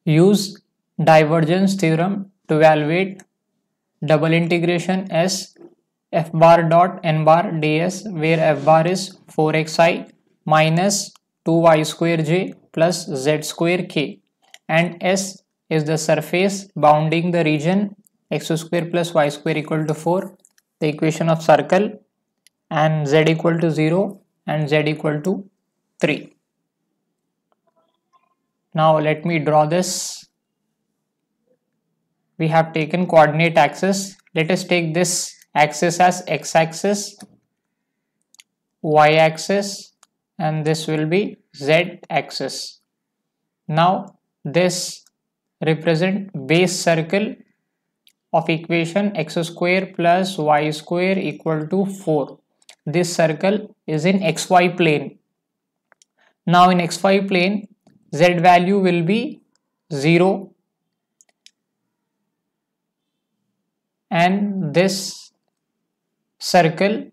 Use divergence theorem to evaluate double integration S f bar dot n bar ds, where f bar is 4xi minus 2y square j plus z square k, and S is the surface bounding the region x square plus y square equal to 4, the equation of circle, and z equal to 0 and z equal to 3. Now let me draw this. We have taken coordinate axis. Let us take this axis as x-axis, y-axis, and this will be z-axis. Now this represent base circle of equation x square plus y square equal to 4. This circle is in xy plane. Now in xy plane, z value will be 0, and this circle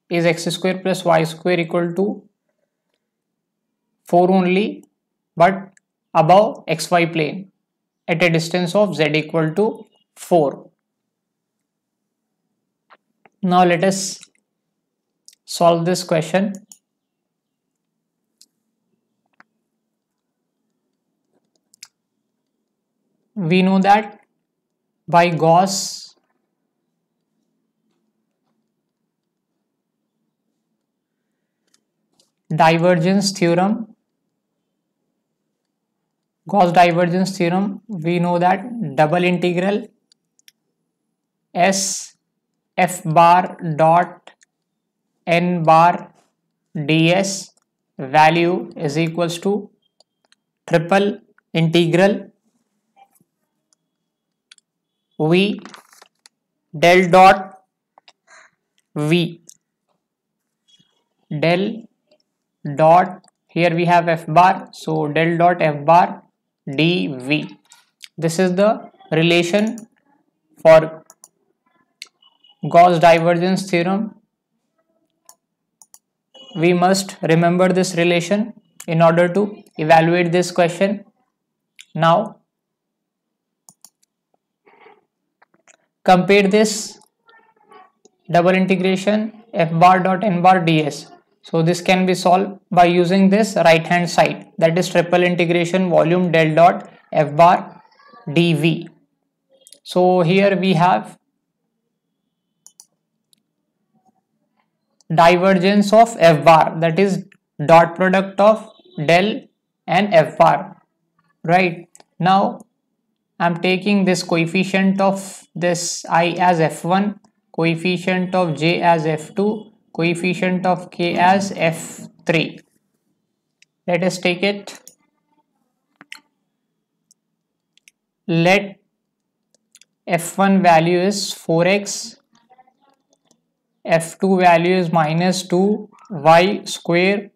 is x square plus y square equal to 4 only, but above xy plane at a distance of z equal to 4. Now let us solve this question. We know that by Gauss divergence theorem, we know that double integral S f bar dot n bar ds value is equals to triple integral v del dot v del dot, here we have f bar, so del dot f bar dv. This is the relation for Gauss divergence theorem. We must remember this relation in order to evaluate this question. Now compare this double integration f bar dot n bar ds. So this can be solved by using this right hand side, that is triple integration volume del dot f bar dv. So here we have divergence of f bar, that is dot product of del and f bar, right? Now I am taking this coefficient of this I as f1, coefficient of j as f2, coefficient of k as f3. Let us take it. Let f1 value is 4x, f2 value is minus 2y square,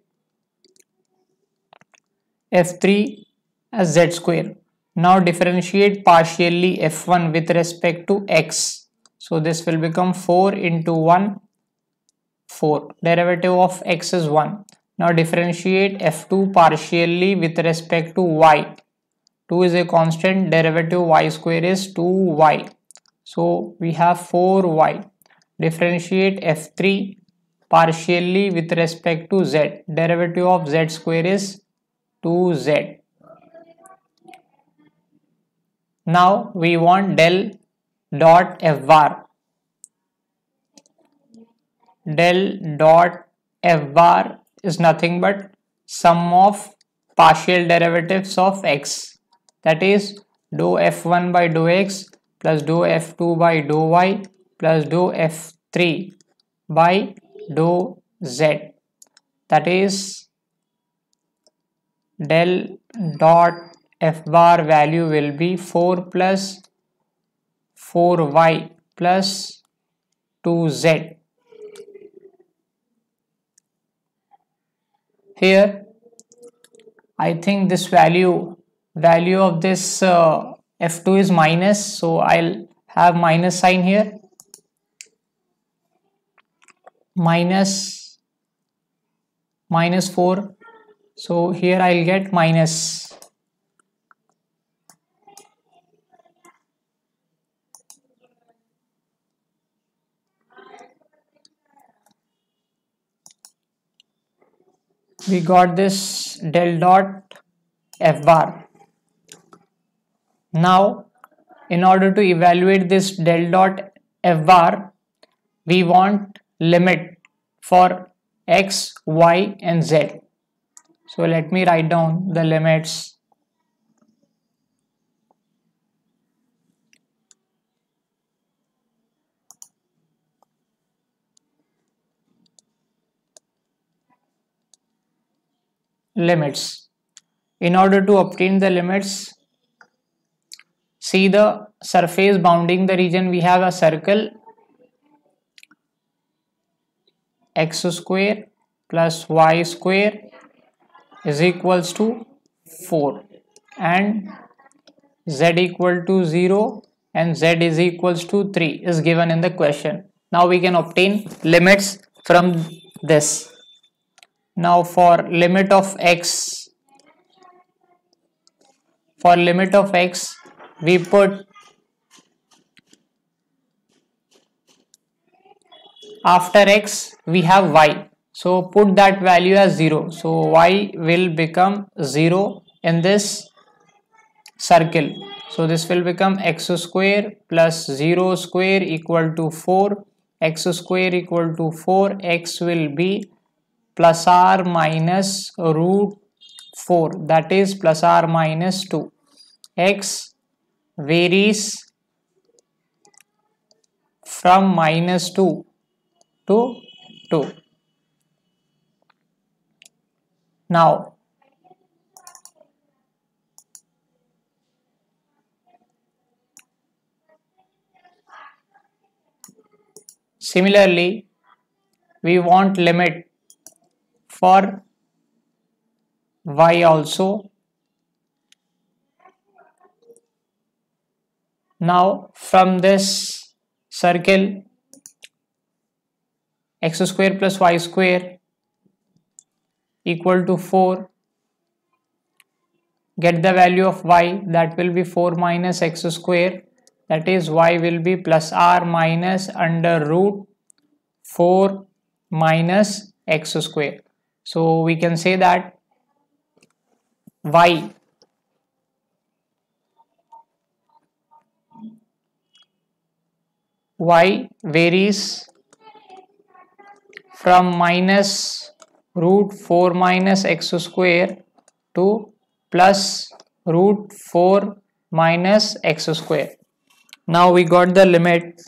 f3 as z square. Now differentiate partially f1 with respect to x. So this will become 4 into 1, 4. Derivative of x is 1. Now differentiate f2 partially with respect to y. 2 is a constant, derivative y square is 2y. So we have 4y. Differentiate f3 partially with respect to z. Derivative of z square is 2z. Now we want del dot f bar. Del dot f bar is nothing but sum of partial derivatives of x, that is dou f1 by dou x plus dou f2 by dou y plus dou f3 by dou z, that is del dot f bar value will be 4 plus 4y plus 2z. Here I think this value of this f2 is minus, so I'll have minus sign here, minus 4, so here I'll get minus we got this del dot f bar. Now in order to evaluate this del dot f bar, we want limit for x, y and z. So let me write down the limits. In order to obtain the limits, see the surface bounding the region. We have a circle, x square plus y square is equals to 4 and z equal to 0 and z is equals to 3 is given in the question. Now we can obtain limits from this. Now for limit of x, we put after x we have y, so put that value as 0, so y will become 0 in this circle. So this will become x square plus 0 square equal to 4, x square equal to 4, x will be plus or minus root 4, that is plus or minus 2. X varies from minus 2 to 2. Now similarly we want limit for y also. Now from this circle x square plus y square equal to 4, get the value of y, that will be 4 minus x square, that is y will be plus or minus under root 4 minus x square. So we can say that y varies from minus root 4 minus x square to plus root 4 minus x square. Now we got the limit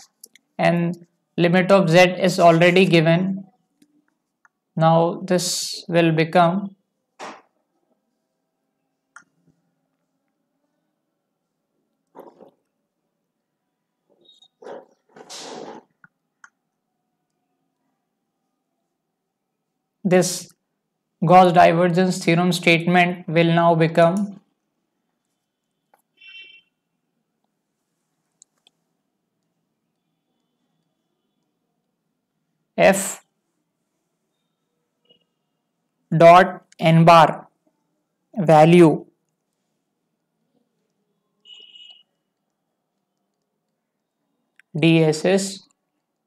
and limit of z is already given. Now this will become this Gauss divergence theorem statement will now become f dot n bar value ds is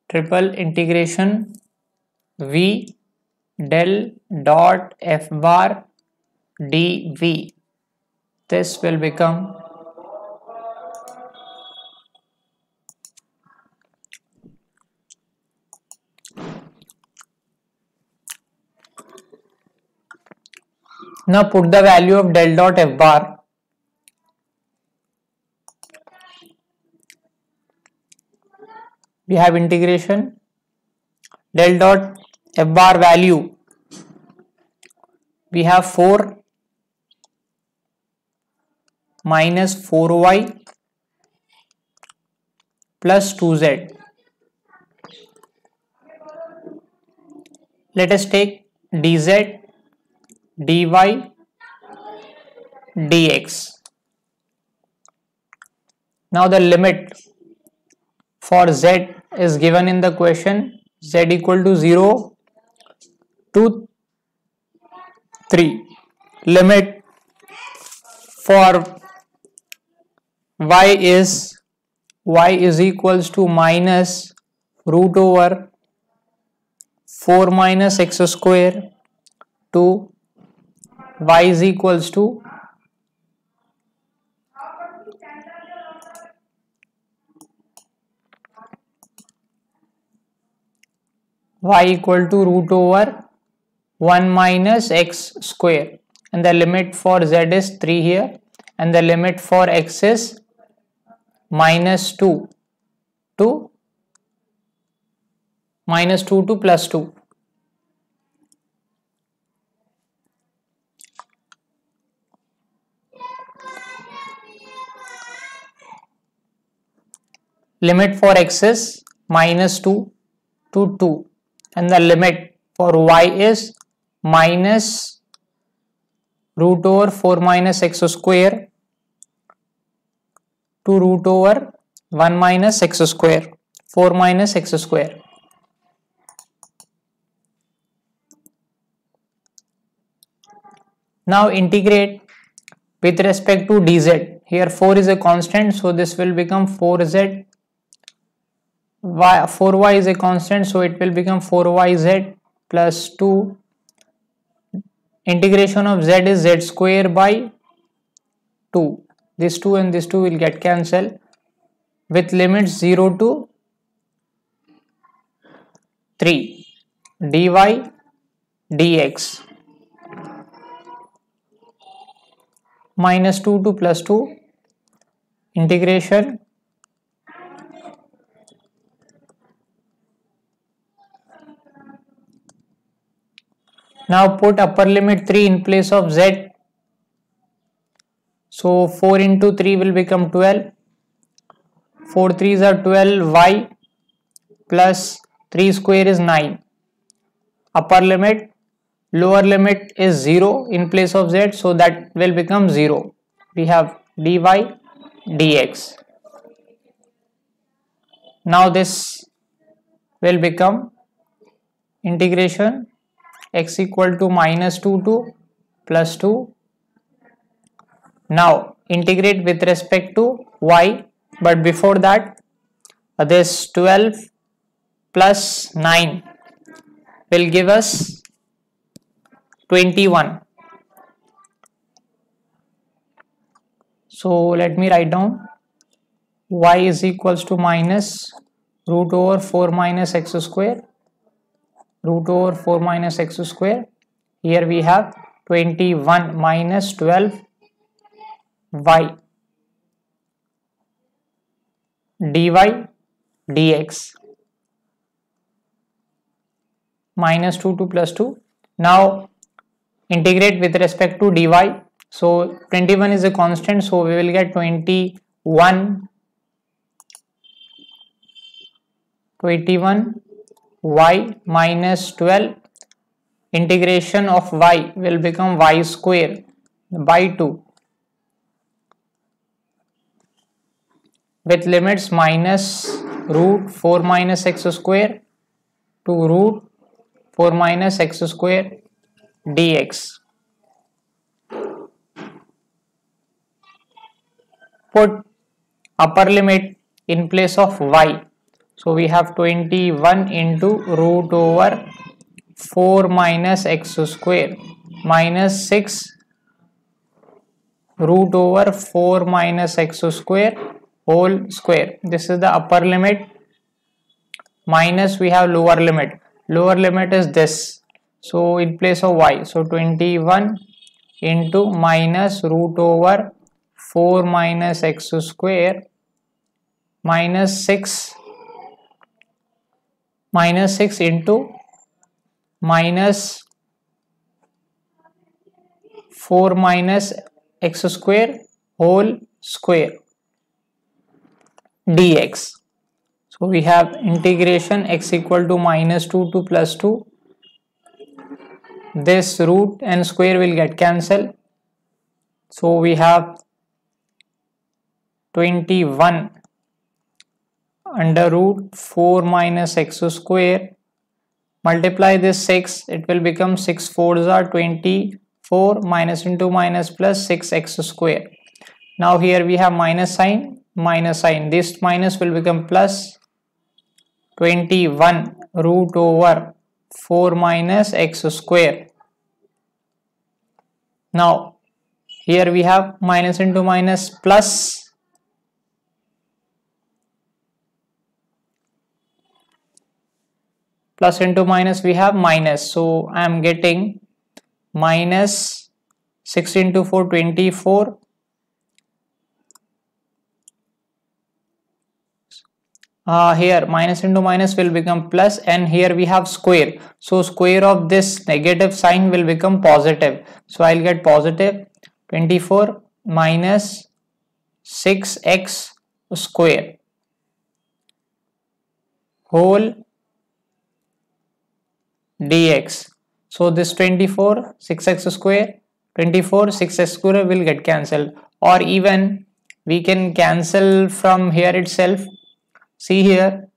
triple integration v del dot f bar dv. This will become now put the value of del dot f bar. We have integration del dot f bar value, we have 4 minus 4y plus 2z. Let us take dz, dy, dx. Now the limit for z is given in the question, z equal to 0 to 3. Limit for y is equals to minus root over 4 minus x square to y is equals to root over 1 minus x square, and the limit for z is 3 here, and the limit for x is minus 2 to plus 2. Limit for x is minus 2 to 2, and the limit for y is minus root over 4 minus x square to root over 1 minus x square, 4 minus x square. Now integrate with respect to dz. Here 4 is a constant, so this will become 4z. 4y is a constant, so it will become 4yz plus 2. Integration of z is z square by 2. This 2 and this 2 will get cancelled, with limits 0 to 3. dy dx minus 2 to plus 2 integration now put upper limit 3 in place of z, so 4 into 3 will become 12, 4 3s are 12, y plus 3 square is 9. Upper limit, lower limit is 0 in place of z, so that will become 0. We have dy dx. Now this will become integration x equal to minus 2 to plus 2. Now integrate with respect to y, but before that this 12 plus 9 will give us 21. So let me write down y is equals to minus root over 4 minus x square, root over 4 minus x square. Here we have 21 minus 12 y dy dx minus 2 to plus 2. Now integrate with respect to dy. So 21 is a constant, so we will get 21 y minus 12. Integration of y will become y square by 2, with limits minus root 4 minus x square to root 4 minus x square dx. Put upper limit in place of y, so we have 21 into root over 4 minus x square minus 6 root over 4 minus x square whole square. This is the upper limit, minus we have lower limit. Lower limit is this, so in place of y, so 21 into minus root over 4 minus x square minus 6 into minus 4 minus x square whole square dx. So we have integration x equal to minus 2 to plus 2. This root and square will get cancelled, so we have 21 under root 4 minus x square. Multiply this 6, it will become 6 4s are 24, minus into minus plus 6x square. Now here we have minus sign, this minus will become plus 21 root over 4 minus x square. Now here we have minus into minus plus, plus into minus we have minus, so I am getting minus 6 into 4 24, here minus into minus will become plus, and here we have square, so square of this negative sign will become positive, so I'll get positive 24 minus 6x square whole dx. So this 24 6x square, 24 6x square will get cancelled, or even we can cancel from here itself. See here,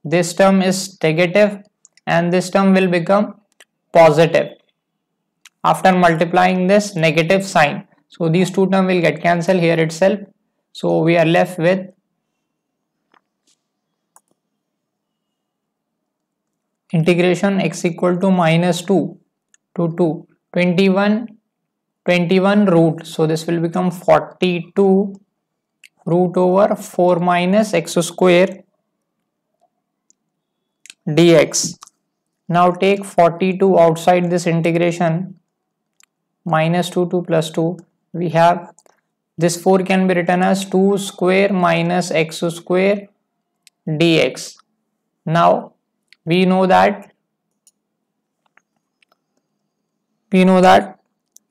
this term is negative and this term will become positive after multiplying this negative sign. So these two terms will get cancelled here itself. So we are left with integration x equal to minus 2 to 2, 21 root. So this will become 42 root over 4 minus x square dx. Now take 42 outside this integration, minus 2 to plus 2. We have this 4 can be written as 2 square minus x square dx. Now we know that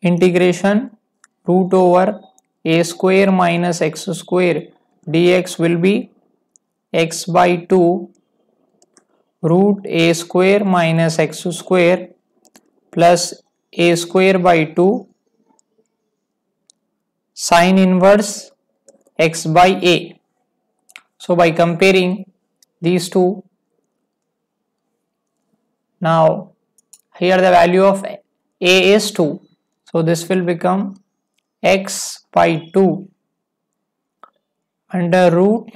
integration root over a square minus x square dx will be x by 2 root a square minus x square plus a square by 2 sine inverse x by a. So by comparing these two, now here the value of a is 2, so this will become x by 2 under root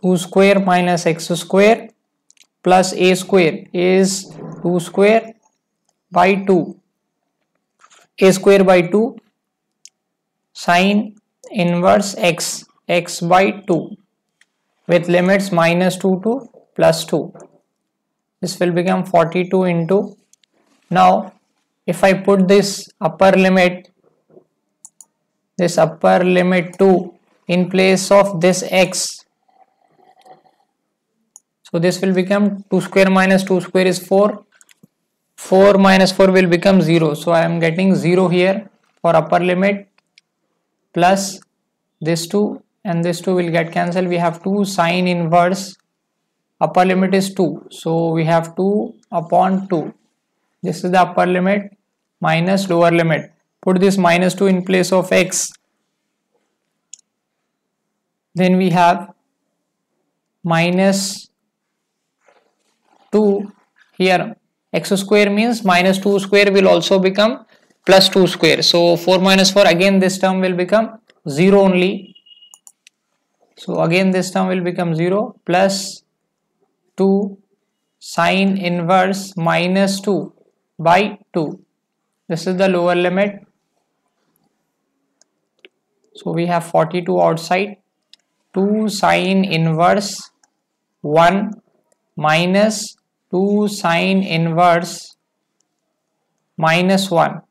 2 square minus x square plus a square is 2 square by 2, a square by 2 sine inverse x by 2 with limits minus 2 to plus 2. This will become 42 into, now if I put this upper limit 2 in place of this x, so this will become 2 square minus 2 square is 4, 4 minus 4 will become 0, so I am getting 0 here for upper limit, plus this 2 and this 2 will get cancelled. We have 2 sine inverse, upper limit is 2, so we have 2 upon 2, this is the upper limit minus lower limit. Put this minus 2 in place of x, then we have minus 2 here, x square means minus 2 square will also become plus 2 square, so 4 minus 4, again this term will become 0 only, so again this term will become 0 plus 2 sine inverse minus 2 by 2, this is the lower limit, so we have 42 outside, 2 sine inverse 1 minus 2 sine inverse minus 1,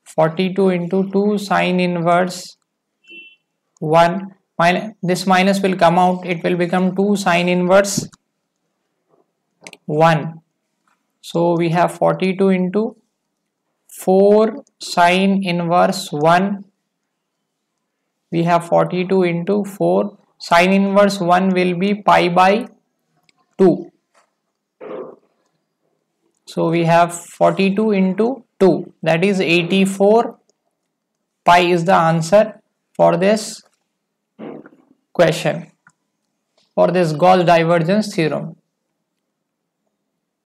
42 into 2 sine inverse 1, this minus will come out, it will become 2 sine inverse 1, so we have 42 into 4 sine inverse 1, we have 42 into 4, sine inverse 1 will be pi by 2. So we have 42 into 2, that is 84 pi is the answer for this question, for this Gauss divergence theorem.